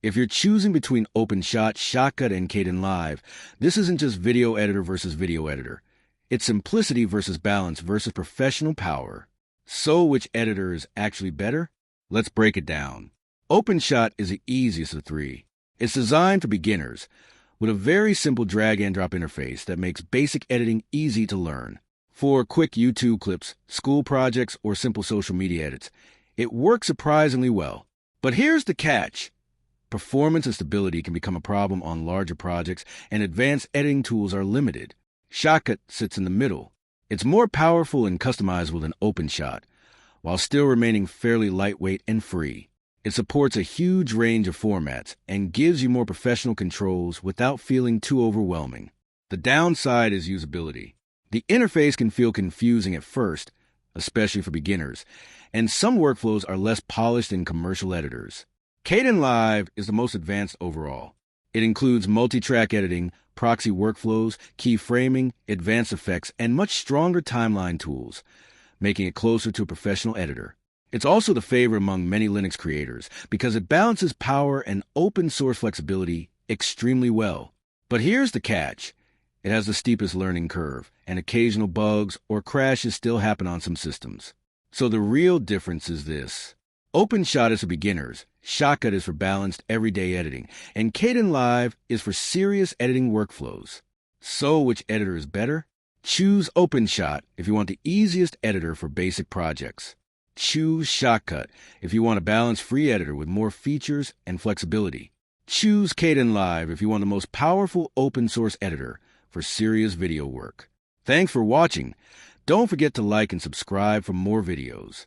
If you're choosing between Openshot, Shotcut, and Kdenlive, this isn't just video editor versus video editor. It's simplicity versus balance versus professional power. So which editor is actually better? Let's break it down. Openshot is the easiest of three. It's designed for beginners, with a very simple drag-and-drop interface that makes basic editing easy to learn. For quick YouTube clips, school projects, or simple social media edits, it works surprisingly well. But here's the catch. Performance and stability can become a problem on larger projects, and advanced editing tools are limited. Shotcut sits in the middle. It's more powerful and customizable than Openshot, while still remaining fairly lightweight and free. It supports a huge range of formats and gives you more professional controls without feeling too overwhelming. The downside is usability. The interface can feel confusing at first, especially for beginners, and some workflows are less polished than commercial editors. Kdenlive is the most advanced overall. It includes multi-track editing, proxy workflows, keyframing, advanced effects, and much stronger timeline tools, making it closer to a professional editor. It's also the favorite among many Linux creators because it balances power and open source flexibility extremely well. But here's the catch. It has the steepest learning curve, and occasional bugs or crashes still happen on some systems. So the real difference is this. Openshot is for beginners, Shotcut is for balanced everyday editing, and Kdenlive is for serious editing workflows. So which editor is better? Choose Openshot if you want the easiest editor for basic projects. Choose Shotcut if you want a balanced free editor with more features and flexibility. Choose Kdenlive if you want the most powerful open source editor for serious video work. Thanks for watching. Don't forget to like and subscribe for more videos.